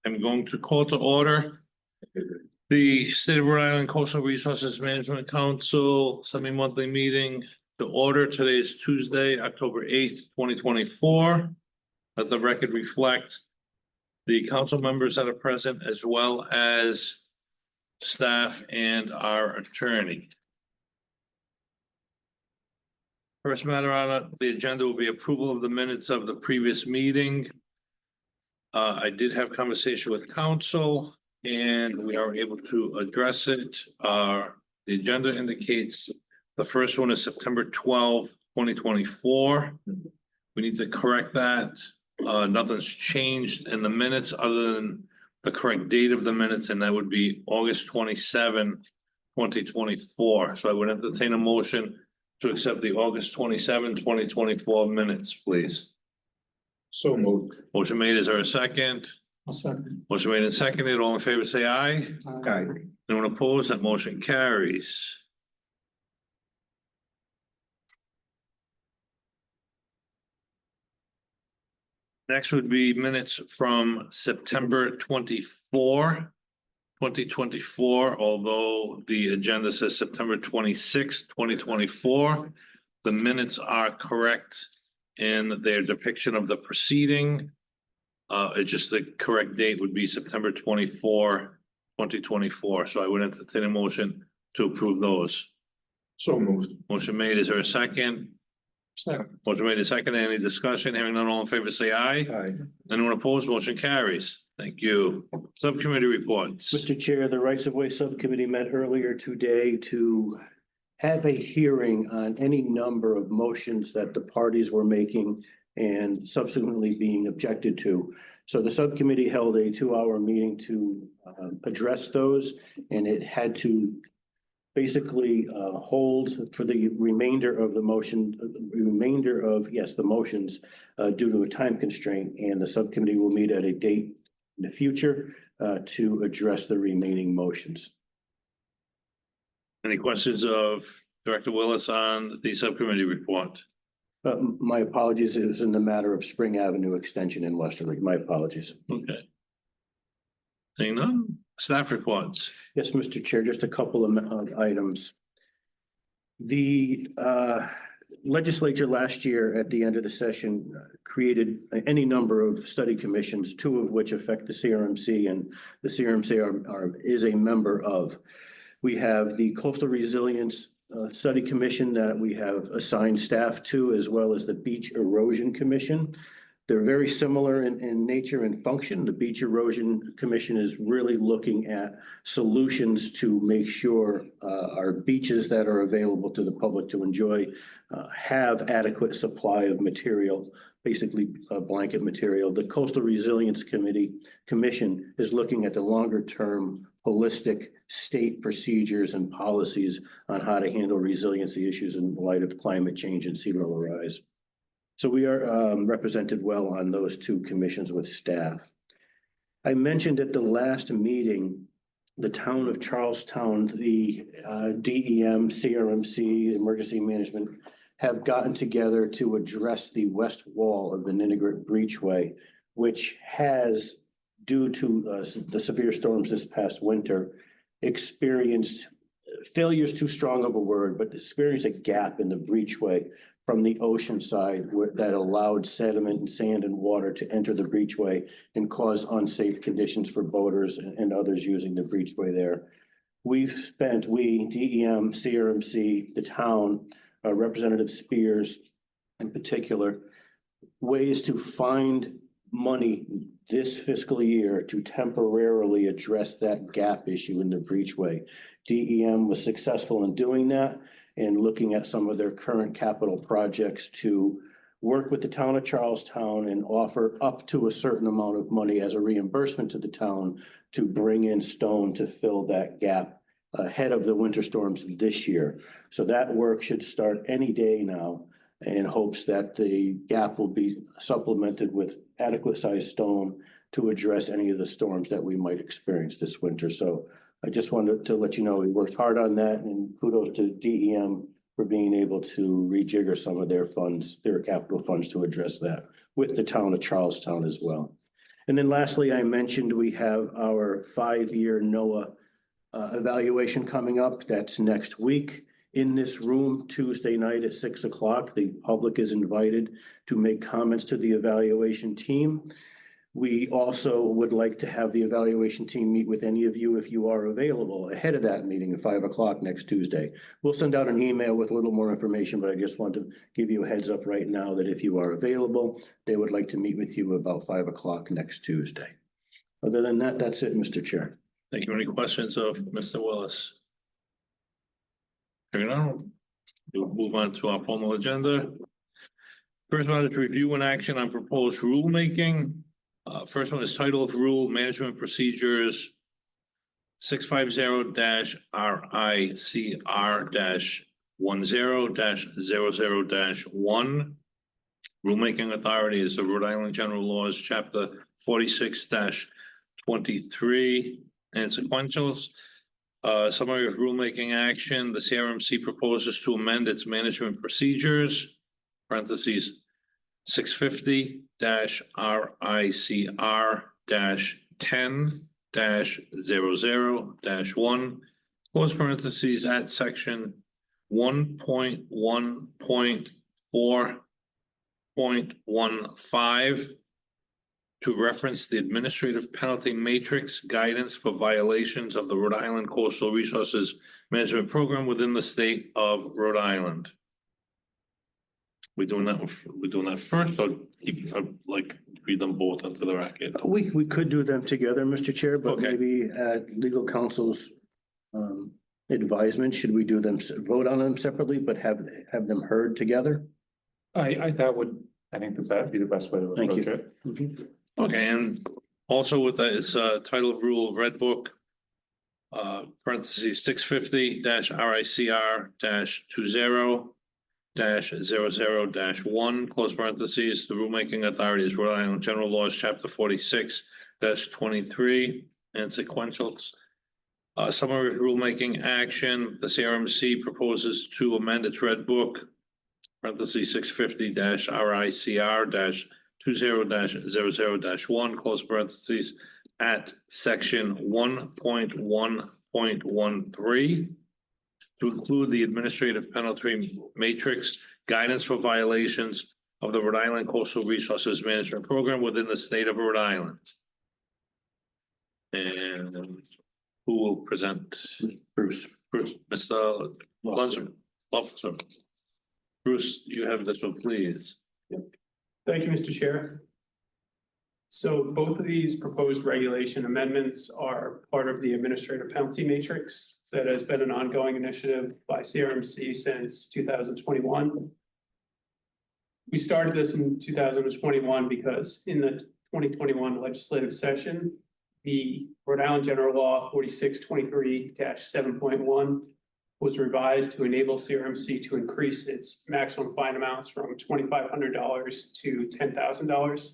I'm going to call to order the State of Rhode Island Coastal Resources Management Council semi-monthly meeting to order. Today is Tuesday, October 8th, 2024. Let the record reflect the council members that are present as well as staff and our attorney. First matter on the agenda will be approval of the minutes of the previous meeting. I did have conversation with council and we are able to address it. The agenda indicates the first one is September 12th, 2024. We need to correct that. Nothing's changed in the minutes other than the correct date of the minutes, and that would be August 27, 2024. So I would entertain a motion to accept the August 27, 2024 minutes, please. So moved. Motion made. Is there a second? I'll second. Motion made and seconded. All in favor, say aye. Aye. Anyone opposed? That motion carries. Next would be minutes from September 24, 2024, although the agenda says September 26, 2024. The minutes are correct in their depiction of the proceeding. It's just the correct date would be September 24, 2024. So I would entertain a motion to approve those. So moved. Motion made. Is there a second? Second. Motion made and seconded. Any discussion? Hearing none, all in favor, say aye. Aye. Anyone opposed? Motion carries. Thank you. Subcommittee reports. Mr. Chair, the Rights of Way Subcommittee met earlier today to have a hearing on any number of motions that the parties were making and subsequently being objected to. So the subcommittee held a 2-hour meeting to address those, and it had to basically hold for the remainder of the motion, the motions due to a time constraint, and the subcommittee will meet at a date in the future to address the remaining motions. Any questions of Director Willis on the subcommittee report? My apologies, it was in the matter of Spring Avenue extension in Westerly. My apologies. Okay. Seeing none, staff reports. Yes, Mr. Chair, just a couple of items. The legislature last year at the end of the session created any number of study commissions, 2 of which affect the CRMC, and the CRMC is a member of. We have the Coastal Resilience study commission that we have assigned staff to, as well as the Beach Erosion Commission. They're very similar in nature and function. The Beach Erosion Commission is really looking at solutions to make sure our beaches that are available to the public to enjoy have adequate supply of material, basically blanket material. The Coastal Resilience Commission is looking at the longer term holistic state procedures and policies on how to handle resiliency issues in light of climate change and sea level rise. So we are represented well on those two commissions with staff. I mentioned at the last meeting, the town of Charlestown, the DEM, CRMC, Emergency Management, have gotten together to address the west wall of the Ninigret Breachway, which has, due to the severe storms this past winter, experienced, failure is too strong of a word, but experienced a gap in the breachway from the ocean side that allowed sediment and sand and water to enter the breachway and cause unsafe conditions for boaters and others using the breachway there. We've spent, DEM, CRMC, the town, Representative Spears in particular, ways to find money this fiscal year to temporarily address that gap issue in the breachway. DEM was successful in doing that and looking at some of their current capital projects to work with the town of Charlestown and offer up to a certain amount of money as a reimbursement to the town to bring in stone to fill that gap ahead of the winter storms this year. So that work should start any day now, in hopes that the gap will be supplemented with adequate sized stone to address any of the storms that we might experience this winter. So I just wanted to let you know, we worked hard on that, and kudos to DEM for being able to rejigger some of their funds, their capital funds, to address that with the town of Charlestown as well. And then lastly, I mentioned we have our 5-year NOAA evaluation coming up. That's next week in this room, Tuesday night at 6 o'clock. The public is invited to make comments to the evaluation team. We also would like to have the evaluation team meet with any of you if you are available ahead of that meeting at 5 o'clock next Tuesday. We'll send out an email with a little more information, but I just want to give you a heads up right now that if you are available, they would like to meet with you about 5 o'clock next Tuesday. Other than that, that's it, Mr. Chair. Thank you. Any questions of Mr. Willis? Hearing none, we'll move on to our formal agenda. First one is review and action on proposed rulemaking. First one is title of rule, management procedures 650-RICR-10-00-1. Rulemaking authority is the Rhode Island General Laws, Chapter 46-23 and sequentials. Summary of rulemaking action. The CRMC proposes to amend its management procedures, parentheses, 650-RICR-10-00-1, close parentheses, at section 1.1.4.15 to reference the administrative penalty matrix guidance for violations of the Rhode Island Coastal Resources Management Program within the state of Rhode Island. We're doing that first, or keep, like, read them both into the record? We could do them together, Mr. Chair, but Okay. maybe at legal counsel's advisement, should we do them, vote on them separately, but have them heard together? I think that would be the best way to Thank approach you. it. Mm-hmm. Okay, and also with that is title of rule, Red Book, parentheses 650-RICR-20-00-1, close parentheses. The rulemaking authority is Rhode Island General Laws, Chapter 46-23 and sequentials. Summary of rulemaking action. The CRMC proposes to amend its Red Book, parentheses 650-RICR-20-00-1, close parentheses, at section 1.1.13 to include the administrative penalty matrix guidance for violations of the Rhode Island Coastal Resources Management Program within the state of Rhode Island. And who will present? Bruce. Bruce, Mr. Lunsford. Officer. Bruce, you have this one, please. Thank you, Mr. Chair. So both of these proposed regulation amendments are part of the administrative penalty matrix that has been an ongoing initiative by CRMC since 2021. We started this in 2021 because in the 2021 legislative session, the Rhode Island General Law 4623-7.1 was revised to enable CRMC to increase its maximum fine amounts from $2,500 to $10,000.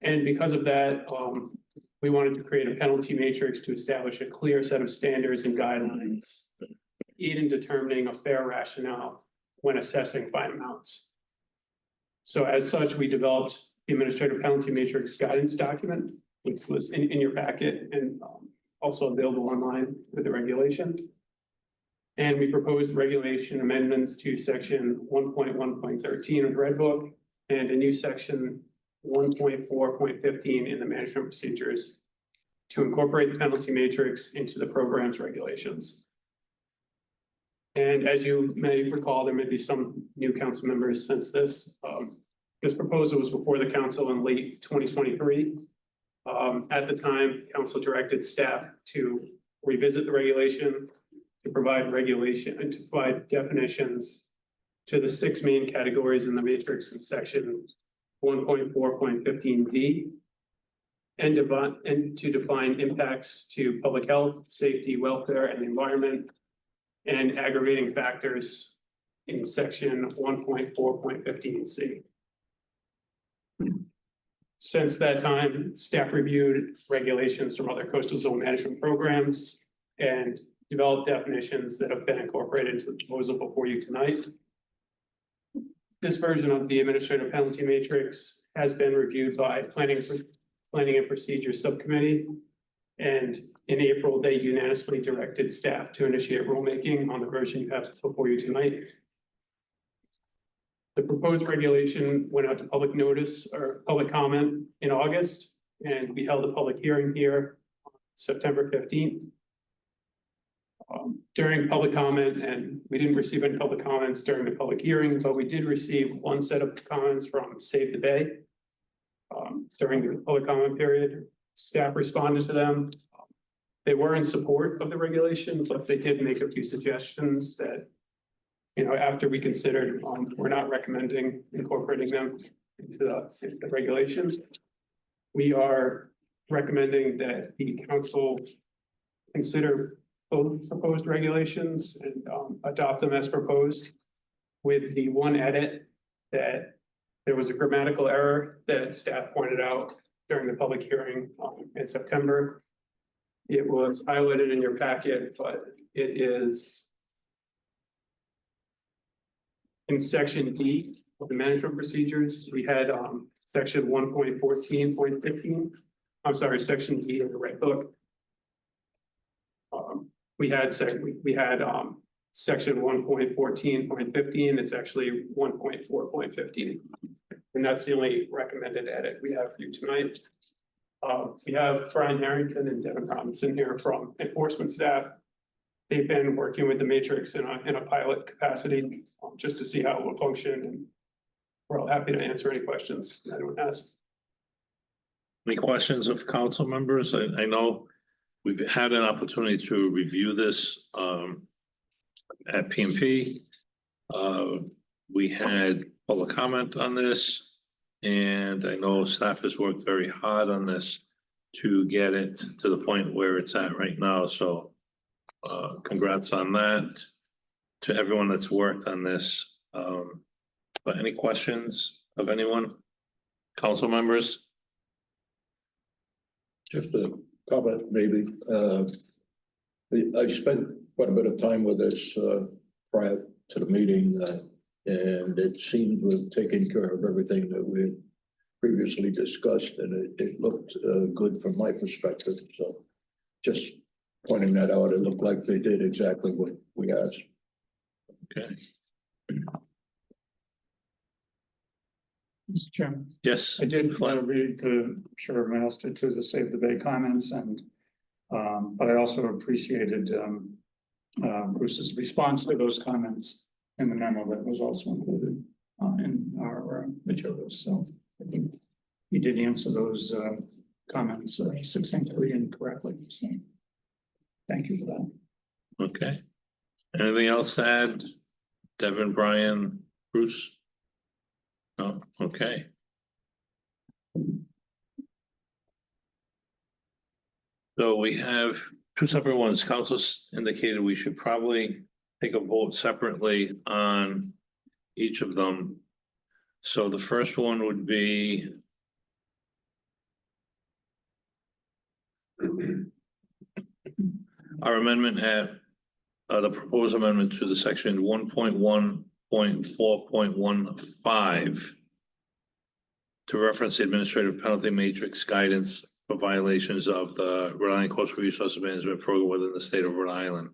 And because of that, we wanted to create a penalty matrix to establish a clear set of standards and guidelines, aid in determining a fair rationale when assessing fine amounts. So as such, we developed the administrative penalty matrix guidance document, which was in your packet and also available online with the regulation. And we proposed regulation amendments to section 1.1.13 of the Red Book and a new section 1.4.15 in the management procedures to incorporate the penalty matrix into the program's regulations. And as you may recall, there may be some new council members since this. This proposal was before the council in late 2023. At the time, council directed staff to revisit the regulation, to provide regulation and to provide definitions to the 6 main categories in the matrix in section 1.4.15D and to define impacts to public health, safety, welfare, and the environment, and aggravating factors in section 1.4.15C. Since that time, staff reviewed regulations from other coastal zone management programs and developed definitions that have been incorporated into the proposal before you tonight. This version of the administrative penalty matrix has been reviewed by Planning and Procedure Subcommittee. And in April, they unanimously directed staff to initiate rulemaking on the version you have before you tonight. The proposed regulation went out to public notice or public comment in August, and we held a public hearing here on September 15th. During public comment, and we didn't receive any public comments during the public hearing, but we did receive one set of comments from Save the Bay. During the public comment period, staff responded to them. They were in support of the regulation, but they did make a few suggestions that, you know, after we considered, we're not recommending incorporating them into the regulation. We are recommending that the council consider both proposed regulations and adopt them as proposed, with the one edit that there was a grammatical error that staff pointed out during the public hearing in September. It was highlighted in your packet, but it is in section D of the management procedures. We had section 1.14.15. I'm sorry, section D of the Red Book. We had section 1.14.15. It's actually 1.4.15. And that's the only recommended edit we have for you tonight. We have Brian Harrington and Devin Robinson here from enforcement staff. They've been working with the matrix in a pilot capacity just to see how it will function. And we're all happy to answer any questions that anyone has. Any questions of council members? I know we've had an opportunity to review this at PMP. We had public comment on this, and I know staff has worked very hard on this to get it to the point where it's at right now. So congrats on that to everyone that's worked on this. But any questions of anyone? Council members? Just a comment, maybe. I spent quite a bit of time with this prior to the meeting, and it seemed to have taken care of everything that we had previously discussed, and it looked good from my perspective. So just pointing that out, it looked like they did exactly what we asked. Okay. Mr. Chairman. Yes. I did read I'm sure everyone else did too, the Save the Bay comments, and but I also appreciated Bruce's response to those comments in the memo that was also included in our materials. So I think he did answer those comments succinctly and correctly. So thank you for that. Okay. Anything else to add? Devin, Brian, Bruce? No, okay. So we have two separate ones. Council's indicated we should probably take a vote separately on each of them. So the first one would be our amendment at the proposed amendment to the section 1.1.4.15 to reference the administrative penalty matrix guidance for violations of the Rhode Island Coastal Resources Management Program within the state of Rhode Island.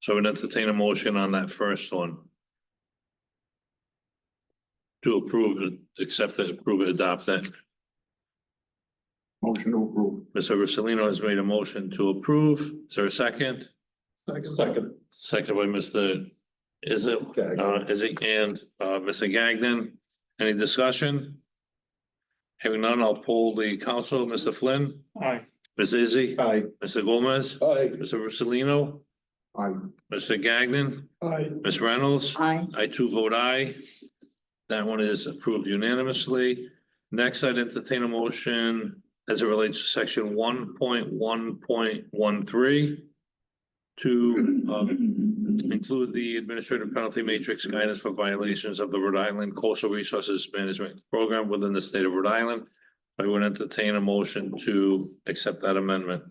So I would entertain a motion on that first one. To approve it, accept it, approve it, adopt it. Motion to approve. Mr. Russolino has made a motion to approve. Is there a second? Second. Second by Mr. Izzy and Mr. Gagnon. Any discussion? Having none, I'll poll the council. Mr. Flynn, Aye. Ms. Izzy, Aye. Mr. Gomez, Aye. Mr. Russolino, Aye. Mr. Gagnon, Aye. Ms. Reynolds. Aye. I too vote aye. That one is approved unanimously. Next, I'd entertain a motion as it relates to section 1.1.13 to include the administrative penalty matrix guidance for violations of the Rhode Island Coastal Resources Management Program within the state of Rhode Island. I would entertain a motion to accept that amendment.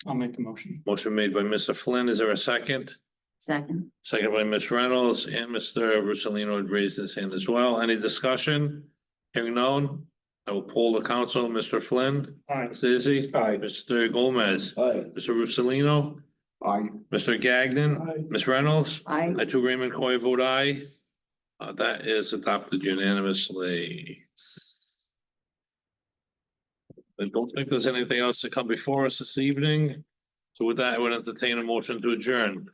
I'll make the motion. Motion made by Mr. Flynn. Is there a second? Second. Second by Ms. Reynolds, and Mr. Russolino had raised his hand as well. Any discussion? Hearing none, I will poll the council. Mr. Flynn, Aye. Ms. Izzy, Aye. Mr. Gomez, Aye. Mr. Russolino, Aye. Mr. Gagnon, Aye. Ms. Reynolds. Aye. I too, Raymond Coy, vote aye. That is adopted unanimously. I don't think there's anything else to come before us this evening. So with that, I would entertain a motion to adjourn.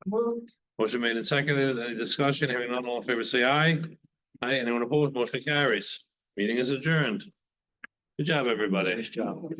Moved. Motion made and seconded. Any discussion? Hearing none, all in favor, say aye. Aye. Anyone opposed? Motion carries. Meeting is adjourned. Good job, everybody. Nice job.